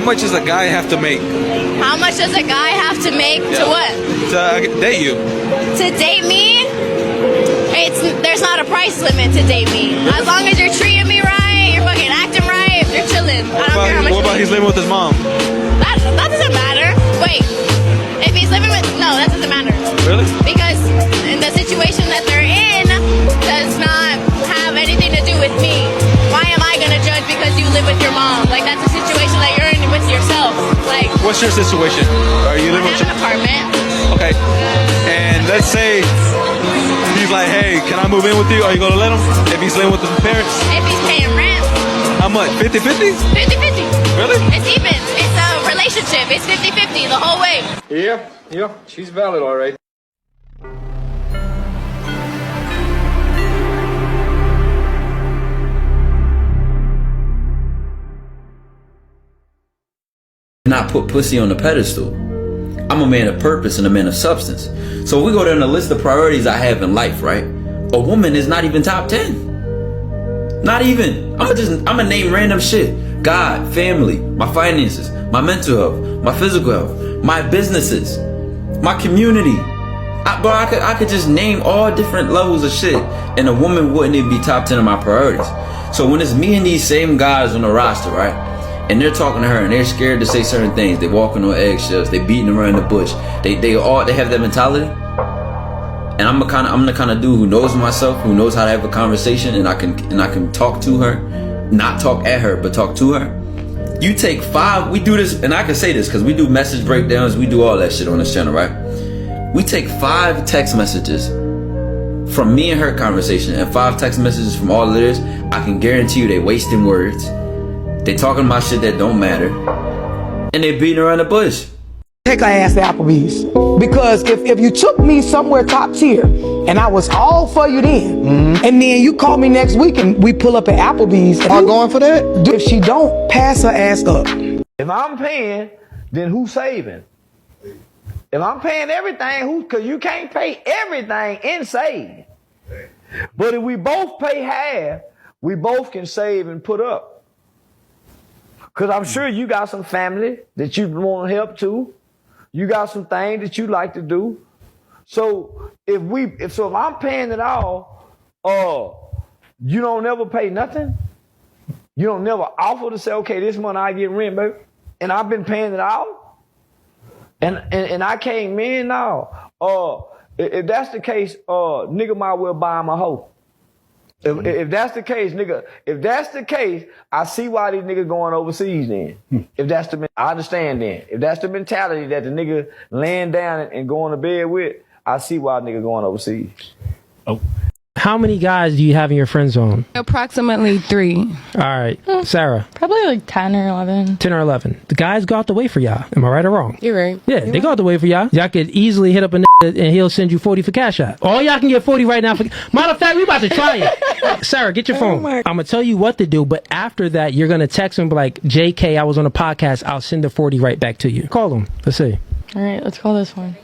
How much does a guy have to make? How much does a guy have to make to what? To date you. To date me? There's not a price limit to date me. As long as you're treating me right, you're fucking acting right, you're chilling. I don't care how much. What about he's living with his mom? That doesn't matter. Wait, if he's living with that doesn't matter. Really? Because in the situation that they're in does not have anything to do with me. Why am I gonna judge because you live with your mom? Like that's a situation that you're in with yourself. Like. What's your situation? Are you living with an apartment? Okay. And let's say he's like, hey, can I move in with you? Are you gonna let him? If he's living with his parents? If he's paying rent. How much? 50-50? 50-50. Really? It's even. It's a relationship. It's 50-50 the whole way. Yeah, she's valid, all right. Not put pussy on the pedestal. I'm a man of purpose and a man of substance. So we go down the list of priorities I have in life, right? A woman is not even top 10. Not even. I'ma name random shit. God, family, my finances, my mental health, my physical health, my businesses, my community. I could just name all different levels of shit, and a woman wouldn't even be top 10 of my priorities. So when it's me and these same guys on the roster, right? And they're talking to her and they're scared to say certain things. They walking on eggshells. They beating around the bush. They have that mentality. And I'm the kind of dude who knows myself, who knows how to have a conversation, and I can talk to her, not talk at her, but talk to her. You take 5. We do this, and I can say this because we do message breakdowns. We do all that shit on this channel, right? We take 5 text messages from me and her conversation, and 5 text messages from all of theirs. I can guarantee you they wasting words. They talking about shit that don't matter, and they beating around the bush. Take her ass to Applebee's, because if you took me somewhere top tier and I was all for you then, and then you call me next week and we pull up at Applebee's, am I going for that? If she don't, pass her ass up. If I'm paying, then who's saving? If I'm paying everything, because you can't pay everything and save. But if we both pay half, we both can save and put up. Because I'm sure you got some family that you want to help too. You got some things that you like to do. So if I'm paying it all, you don't never pay nothing. You don't never offer to say, okay, this month I get rent, baby, and I've been paying it all. And I came in now. If that's the case, nigga might well buy him a hoe. If that's the case, nigga, if that's the case, I see why these niggas going overseas then. If that's I understand then. If that's the mentality that the nigga laying down and going to bed with, I see why nigga going overseas. Oh. How many guys do you have in your friend zone? Approximately 3. All right. Sarah? Probably like 10 or 11. 10 or 11. The guys go out the way for y'all. Am I right or wrong? You're right. Yeah, they go out the way for y'all. Y'all could easily hit up a and he'll send you 40 for cash out. All y'all can get 40 right now. Matter of fact, we about to try it. Sarah, get your phone. I'm going to tell you what to do, but after that, you're going to text him like, JK, I was on a podcast. I'll send the 40 right back to you. Call him. Let's see. All right, let's call this one.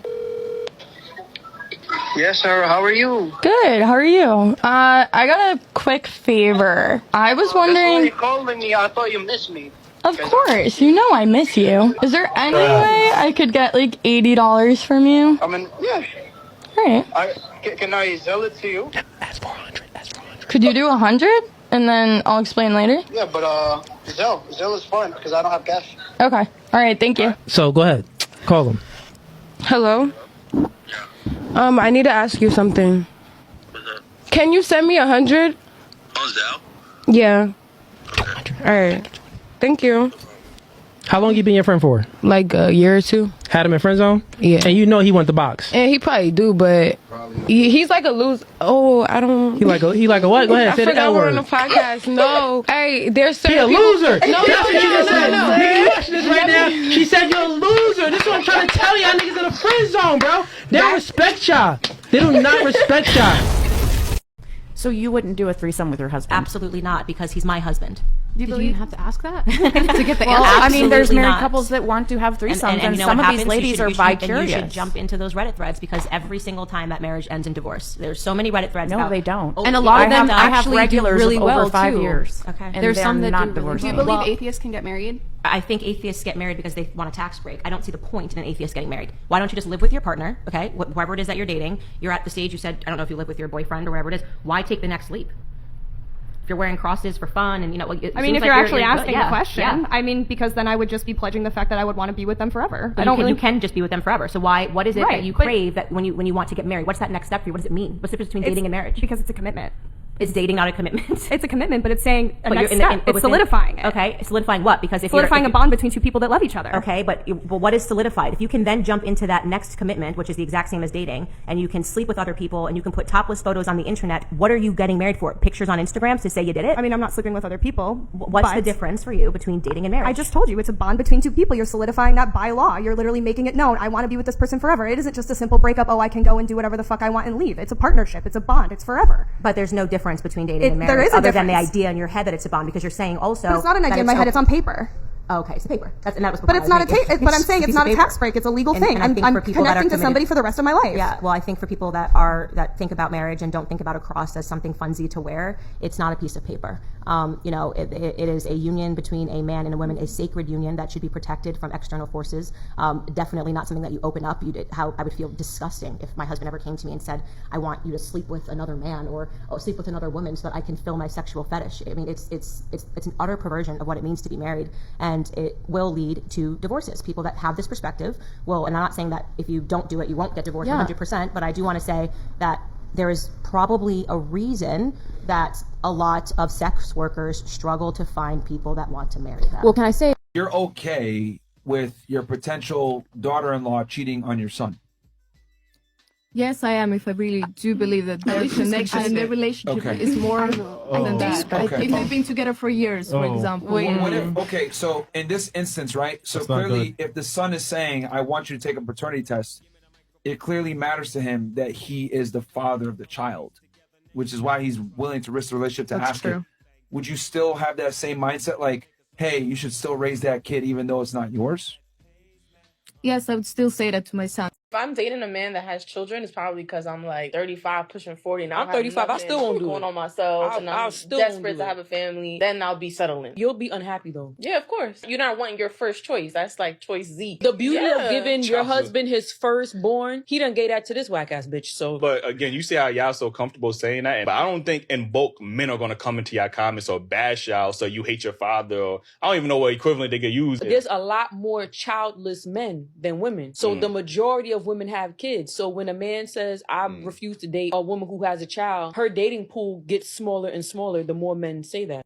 Yes, Sarah, how are you? Good, how are you? I got a quick favor. I was wondering... That's why you calling me. I thought you missed me. Of course, you know I miss you. Is there any way I could get like $80 from you? I mean, yeah. Alright. Can I sell it to you? That's 400. That's 400. Could you do 100? And then I'll explain later? Yeah, but Zelle is fine because I don't have cash. Okay. Alright, thank you. So go ahead. Call him. Hello? I need to ask you something. What's up? Can you send me 100? On Zelle? Yeah. 200. Alright. Thank you. How long you been your friend for? Like a year or 2. Had him in friend zone? Yeah. And you know he went the box. And he probably do, but he's like a loser. Oh, I don't. He like a what? Go ahead. I Say the forgot L we're word. on the podcast. No. Hey, there's certain He a loser. No, That's what you just said. no. Nigga, you watching this right now? She said you're a loser. This is what I'm trying to tell y'all niggas in the friend zone, bro. They don't respect y'all. They do not respect y'all. So you wouldn't do a threesome with your husband? Absolutely not, because he's my husband. Do you believe you have to ask that to get the Well, answer? I mean, there's married not. couples that want to have threesomes, and you know some what of these happens? ladies are bi-curious. You should jump into those Reddit threads because every single time that marriage ends in divorce. There's so many Reddit threads. No, about, they don't. Oh, And a lot of them I have actually do regulars really of well over 5 too. years. Okay. And There's they're some that not do really divorced. well. Do you believe atheists can get married? I think atheists get married because they want a tax break. I don't see the point in an atheist getting married. Why don't you just live with your partner, okay? Whoever it is that you're dating, you're at the stage you said, I don't know if you live with your boyfriend or whatever it is. Why take the next leap? If you're wearing crosses for fun and, you know, I mean, if you're actually asking the question, I mean, because then I would just be pledging the fact that I would want to be with them forever. But you can just be with them forever. So what is it that you crave that when you want to get married? What's that next step for you? What does it mean? What's the difference between dating and marriage? Because it's a commitment. Is dating not a commitment? It's a commitment, but it's saying a But next you're step. It's solidifying it. Okay, solidifying what? Because if solidifying you're, a bond between two people that love each other. Okay, but what is solidified? If you can then jump into that next commitment, which is the exact same as dating, and you can sleep with other people, and you can put topless photos on the internet, what are you getting married for? Pictures on Instagram to say you did it? I mean, I'm not sleeping with other people. What's the difference for you between dating and marriage? I just told you, it's a bond between two people. You're solidifying that by law. You're literally making it known. I want to be with this person forever. It isn't just a simple breakup. Oh, I can go and do whatever the fuck I want and leave. It's a partnership. It's a bond. It's forever. But there's no difference between dating and marriage. There is a other than the difference. idea in your head that it's a bond, because you're saying also. But it's not an idea in my head. It's on paper. Oh, okay, it's paper. But it's not but I'm saying it's not a tax break. It's a legal thing. I'm connecting to somebody for the rest of my life. Yeah. Well, I think for people that think about marriage and don't think about a cross as something funsy to wear, it's not a piece of paper. You know, it is a union between a man and a woman, a sacred union that should be protected from external forces. Definitely not something that you open up. How I would feel disgusting if my husband ever came to me and said, "I want you to sleep with another man or sleep with another woman so that I can fill my sexual fetish." I mean, it's an utter perversion of what it means to be married, and it will lead to divorces. People that have this perspective will, and I'm not saying that if you don't do it, you won't get divorced 100%, but I do want to say that there is probably a reason that a lot of sex workers struggle to find people that want to marry them. Well, can I say you're okay with your potential daughter-in-law cheating on your son? Yes, I am. If I really do believe that there's connection in their relationship is more than that. Okay. If they've been together for years, for example. Okay, so in this instance, right? So clearly, if the son is saying, "I want you to take a paternity test," it clearly matters to him that he is the father of the child, which is why he's willing to risk the relationship to ask it. Would you still have that same mindset, like, "Hey, you should still raise that kid even though it's not yours"? Yes, I would still say that to my son. If I'm dating a man that has children, it's probably because I'm like 35, pushing 40. And I'm 35. I still won't do going it. on myself, and I'm still desperate to have a family. Then I'll be settling. You'll be unhappy though. Yeah, of course. You're not wanting your first choice. That's like choice Z. The beauty of giving your husband his firstborn, he done gave that to this whack ass bitch. So, but again, you see how y'all so comfortable saying that, but I don't think in bulk men are gonna come into your comments or bash y'all. So you hate your father. Or, I don't even know what equivalent they could use. There's a lot more childless men than women. So the majority of women have kids. So when a man says, I refuse to date a woman who has a child, her dating pool gets smaller and smaller the more men say that.